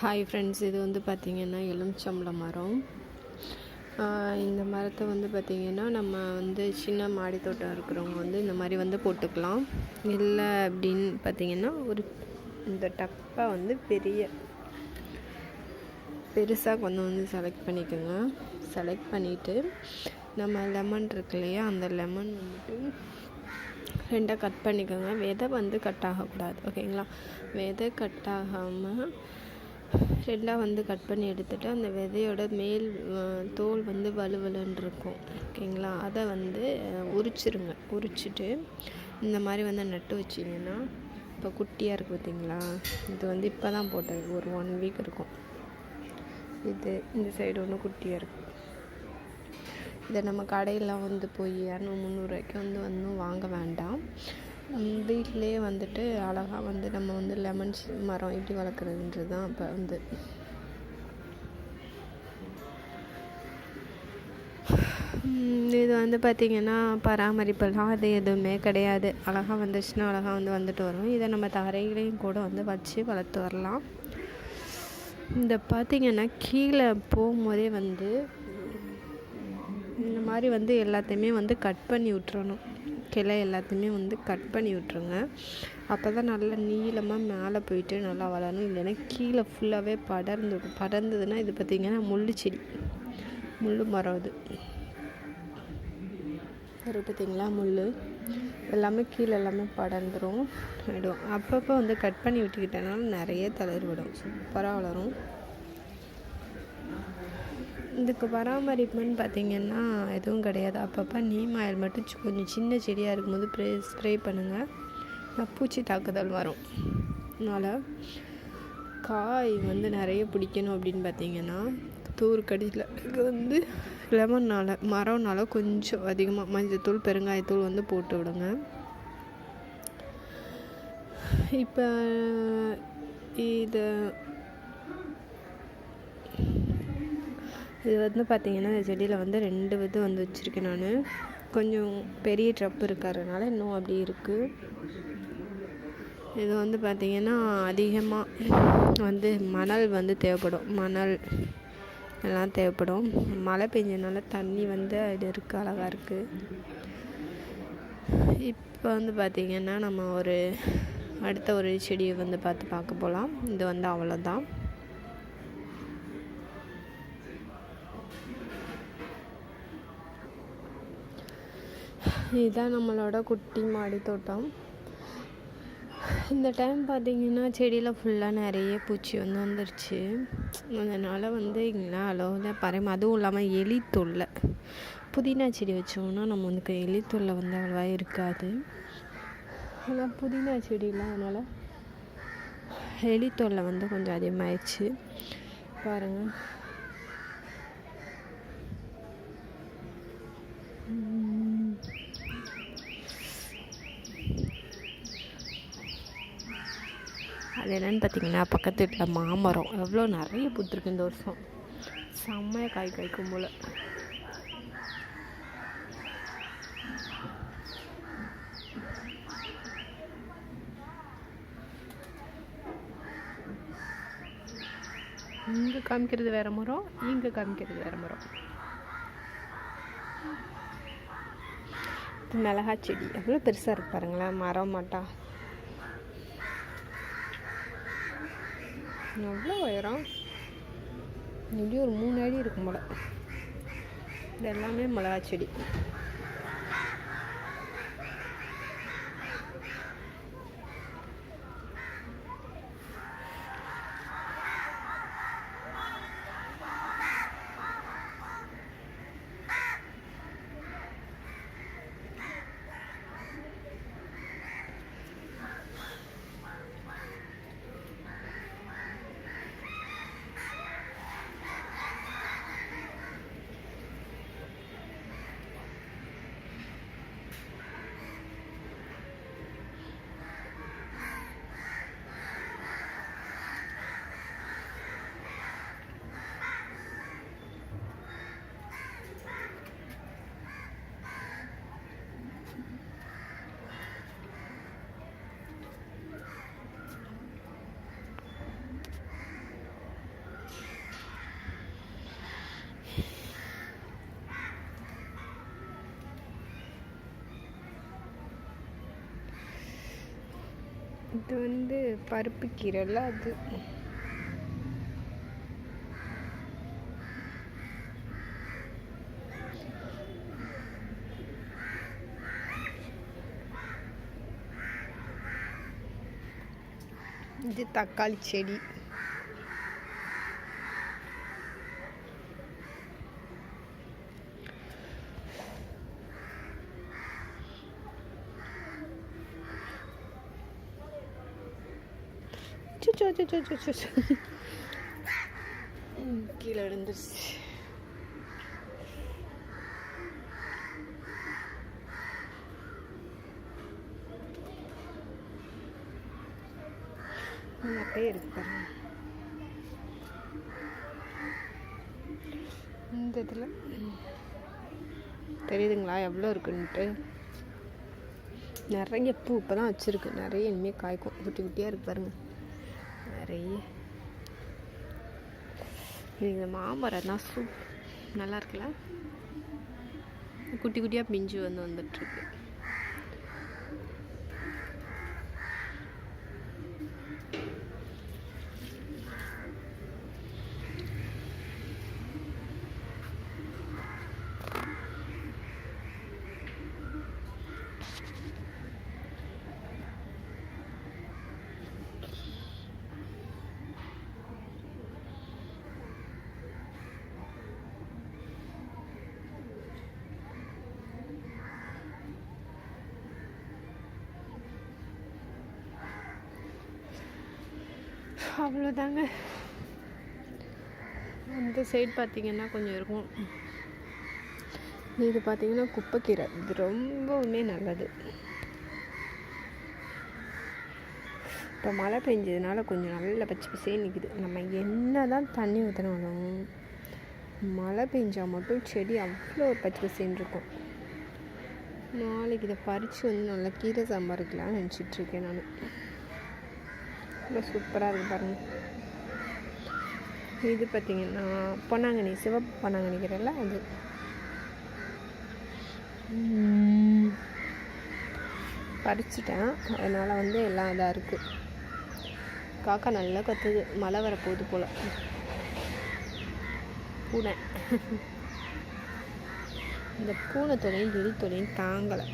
Hi friends, இது வந்து பார்த்திங்கன்னா எலுமிச்சம்பழம் மரம். இந்த மரத்தை வந்து பார்த்திங்கன்னா நம்ம வந்து சின்ன மாடி தோட்டம் இருக்கிறவங்க வந்து இந்த மாதிரி வந்து போட்டுக்கலாம். இல்லை அப்படின்னு பார்த்திங்கன்னா இந்த டப்பை வந்து பெருசாக வந்து செலக்ட் பண்ணிக்கோங்க. செலக்ட் பண்ணிவிட்டு நம்ம லெமன் இருக்கு இல்லையா, அந்த லெமன் வந்துட்டு ரெண்டாக கட் பண்ணிக்கோங்க. விதை வந்து கட் ஆகக்கூடாது, ஓகேங்களா? விதை கட் ஆகாமல் ரெண்டாக வந்து கட் பண்ணி எடுத்துகிட்டு அந்த விதையோட மேல் தோல் வந்து வலுவலுன்னு இருக்கும், ஓகேங்களா? அதை வந்து உரிச்சிட்டு இந்த மாதிரி வந்து நட்டு வச்சிங்கன்னா இப்போ குட்டியாக இருக்குது பார்த்தீங்களா? இது வந்து இப்போ தான் போட்டது, ஒரு 1 வீக் இருக்கும். இது இந்த சைடு ஒன்று குட்டியாக இருக்குது. இதை நம்ம கடையெல்லாம் வந்து போய் 200-300 ரூபாய்க்கு வந்து வாங்க வேண்டாம். வீட்டிலேயே வந்துட்டு அழகாக வந்து நம்ம வந்து லெமன் மரம் எப்படி வளர்க்குறதுன்றது தான் இப்போ வந்து. இது வந்து பார்த்திங்கன்னா பராமரிப்பெல்லாம் அது எதுவுமே கிடையாது. அழகாக வந்துச்சுன்னா அழகாக வந்துட்டு வரும். இதை நம்ம தரையிலையும் கூட வந்து வச்சு வளர்த்து வரலாம். இந்த பார்த்திங்கன்னா கீழே போகும்போதே வந்து இந்த மாதிரி வந்து எல்லாத்தையுமே வந்து கட் பண்ணி விட்டுறணும். கிளை எல்லாத்தையுமே வந்து கட் பண்ணி விட்ருங்க. அப்போ தான் நல்லா நீளமாக மேலே போயிட்டு நல்லா வளரணும். இல்லைன்னா கீழே ஃபுல்லாகவே படர்ந்ததுன்னா இது பார்த்திங்கன்னா முள் மரம். இது பார்த்திங்களா, முள் எல்லாமே கீழே எல்லாமே படர்ந்துடும் ஆகிடும். அப்பப்போ வந்து கட் பண்ணி விட்டுக்கிட்டனால நிறைய தளிர் விடும், சூப்பராக வளரும். இதுக்கு பராமரிப்புன்னு பார்த்திங்கன்னா எதுவும் கிடையாது. அப்பப்போ நீம் ஆயில் மட்டும் கொஞ்சம் சின்ன செடியாக இருக்கும்போது ஸ்ப்ரே பண்ணுங்கள். பூச்சி தாக்குதல் வரும். அதனால் காய் வந்து நிறைய பிடிக்கணும் அப்படின்னு பார்த்திங்கன்னா தூர்க்கடியில் வந்து மரம்னால கொஞ்சம் அதிகமாக மஞ்சத்தூள் பெருங்காயத்தூள் வந்து போட்டு விடுங்க. இப்போ இது வந்து பார்த்திங்கன்னா இந்த செடியில் வந்து 2 விதை வந்து வச்சுருக்கேன் நான். கொஞ்சம் பெரிய ட்ரப்பு இருக்கிறதுனால இன்னும் அப்படி இருக்குது. இது வந்து பார்த்திங்கன்னா அதிகமாக வந்து மணல் வந்து மணல் எல்லாம் தேவைப்படும். மழை பெஞ்சனால தண்ணி வந்து அது இருக்குது, அழகாக இருக்குது. இப்போ வந்து பார்த்திங்கன்னா நம்ம அடுத்த ஒரு செடியை வந்து பார்க்க போகலாம். இது வந்து அவ்வளோதான். இதுதான் நம்மளோட குட்டி மாடி தோட்டம். இந்த டைம் பார்த்திங்கன்னா செடியில் ஃபுல்லாக நிறைய பூச்சி வந்துருச்சு. அதனால் வந்து இங்கே அளவில் அதுவும் இல்லாமல் எலி தொல்லை. புதினா செடி வச்சோம்னா நம்ம வந்து எலி தொல்லை வந்து அவ்வளோவா இருக்காது. ஆனால் புதினா செடியெலாம் அதனால் எலி தொல்லை வந்து கொஞ்சம் அதிகமாகிடுச்சு. பாருங்கள், அது என்னென்னு பார்த்திங்கன்னா பக்கத்து வீட்டில் மாமரம் எவ்வளோ நிறைய பூத்துருக்கு இந்த வருஷம். செம்மையாக காய்க்கும் போல். இங்கே காமிக்கிறது வேறு மரம், இங்கே காமிக்கிறது வேறு மரம். மிளகா செடி எவ்வளோ பெருசாக இருக்கு பாருங்களேன். மரம் மாட்டா எவ்வளோ உயரம், இப்படி ஒரு 3 அடி இருக்கும் போல். இது எல்லாமே மிளகா செடி. இது வந்து பருப்பு கீரைல அது. இது தக்காளி செடி. கீழே விழுந்துருச்சு. அப்படியே இருக்கு பாருங்க. இந்த இதில் தெரியுதுங்களா எவ்வளோ இருக்குன்ட்டு. நிறைய பூ இப்போ தான் வச்சுருக்கு. நிறைய இனிமேல் காய்க்கும். குட்டி குட்டியாக இருக்கு பாருங்க நிறைய. இந்த மாமரம் தான் நல்லா இருக்குல்ல. குட்டி குட்டியாக பிஞ்சு வந்துட்டுருக்கு. அவ்வளோதாங்க. அந்த சைடு பார்த்திங்கன்னா கொஞ்சம் இருக்கும். இது பார்த்திங்கன்னா குப்பைக்கீரை. இது ரொம்பவுமே நல்லது. இப்போ மழை பெஞ்சதுனால கொஞ்சம் நல்ல பச்சை பசேன்னு நிற்குது. நம்ம என்ன தான் தண்ணி ஊற்றினாலும் மழை பெஞ்சால் மட்டும் செடி அவ்வளோ ஒரு பச்சை பசேன்னு இருக்கும். நாளைக்கு இதை பறித்து வந்து நல்லா கீரை சாம்பார் இருக்கலாம்னு நினச்சிட்ருக்கேன் நான். ரொம்ப சூப்பராக இருக்குது பாருங்கள். இது பார்த்திங்கன்னா பொன்னாங்கண்ணி, சிவப்பு பொன்னாங்கண்ணிக்கிறல்ல அது. பறிச்சிட்டேன். அதனால் வந்து எல்லாம் இதாக இருக்குது. காக்கா நல்லா கத்துது. மழை வரப்போகுது போல். பூனை. இந்த பூனை தொலையும் எலி தொலையும் தாங்கலை.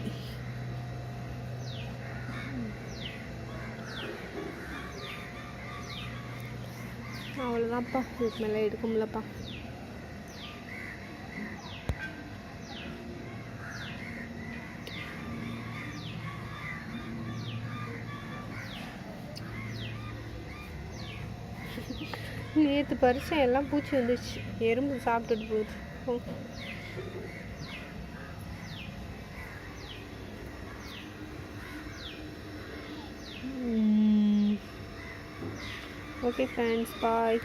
அவ்வளோதான்ப்பா. இதுக்கு மேலே எடுக்க முடியலப்பா. நேற்று பறிச்சேன். எல்லாம் பூச்சி வந்துச்சு. எறும்பு சாப்பிட்டுட்டு போகுது. Okay friends, bye.